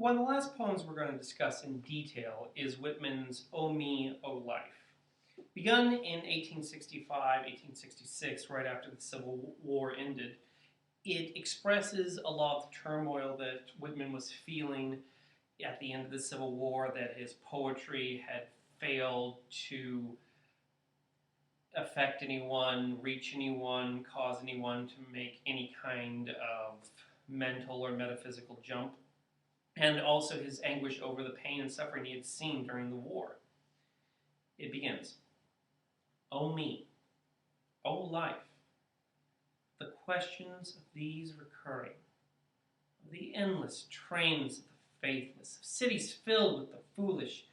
One of the last poems we're going to discuss in detail is Whitman's O Me, O Life. Begun in 1865, 1866, right after the Civil War ended, it expresses a lot of the turmoil that Whitman was feeling at the end of the Civil War, that his poetry had failed to affect anyone, reach anyone, cause anyone to make any kind of mental or metaphysical jump, and also his anguish over the pain and suffering he had seen during the war. It begins, O me, O life, the questions of these recurring, of the endless trains of the faithless, of cities filled with the foolish,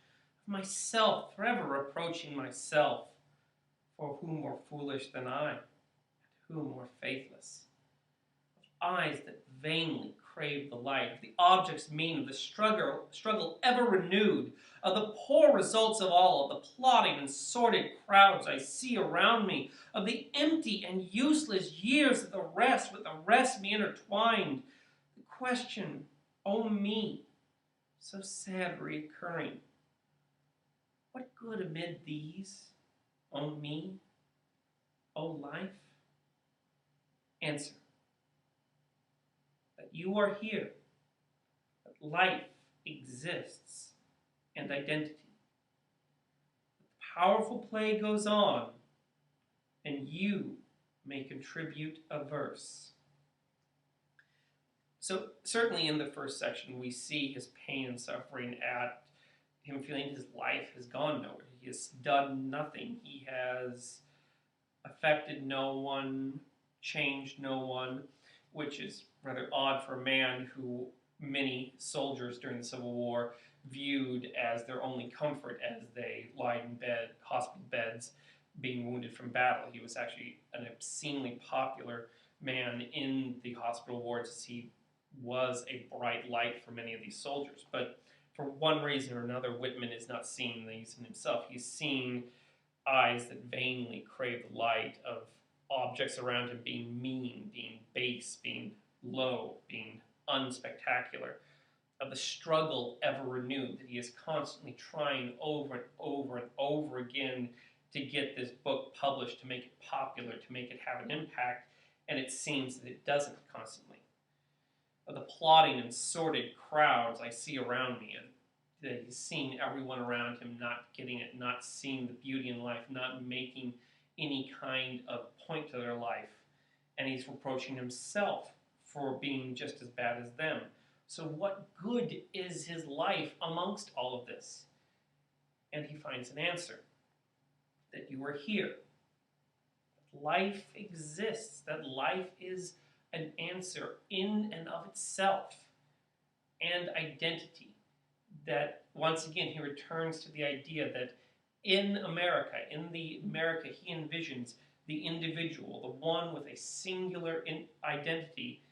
of myself forever reproaching myself, for who more foolish than I, and who more faithless, of eyes that vainly crave the light, of the object's mean, of the struggle ever renewed, of the poor results of all, of the plotting and sordid crowds I see around me, of the empty and useless years of the rest with the rest me intertwined. The question, O me, so sad recurring, what good amid these, O me, O life? Answer, that you are here, that life exists, and identity. The powerful play goes on, and you may contribute a verse. So certainly in the first section we see his pain and suffering at him feeling his life has gone nowhere. He has done nothing. He has affected no one, changed no one, which is rather odd for a man who many soldiers during the Civil War viewed as their only comfort as they lied in bed, hospital beds, being wounded from battle. He was actually an obscenely popular man in the hospital wards, as he was a bright light for many of these soldiers. But for one reason or another, Whitman is not seeing these in himself. He's seeing eyes that vainly crave the light, of objects around him being mean, being base, being low, being unspectacular, of the struggle ever renewed, that he is constantly trying over and over and over again to get this book published, to make it popular, to make it have an impact, and it seems that it doesn't constantly. Of the plotting and sordid crowds I see around me, and that he's seeing everyone around him not getting it, not seeing the beauty in life, not making any kind of point to their life, and he's reproaching himself for being just as bad as them. So what good is his life amongst all of this? And he finds an answer, that you are here, that life exists, that life is an answer in and of itself, and identity. That once again he returns to the idea that in America, in the America he envisions, the individual, the one with a singular identity,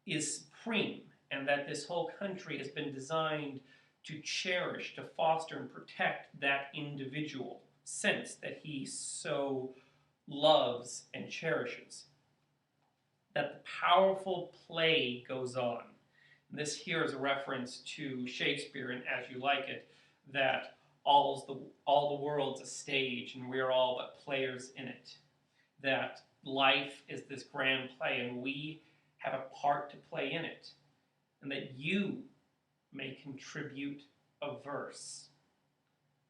is supreme, and that this whole country has been designed to cherish, to foster and protect that individual sense that he so loves and cherishes. That the powerful play goes on. And this here is a reference to Shakespeare in As You Like It, that all the world's a stage and we're all but players in it. That life is this grand play and we have a part to play in it. And that you may contribute a verse.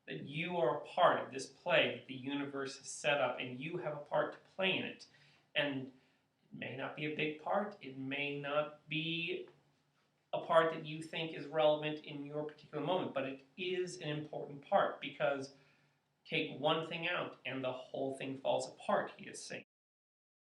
That you are a part of this play that the universe has set up, and you have a part to play in it. And it may not be a big part, it may not be a part that you think is relevant in your particular moment, but it is an important part, because take one thing out and the whole thing falls apart, he is saying.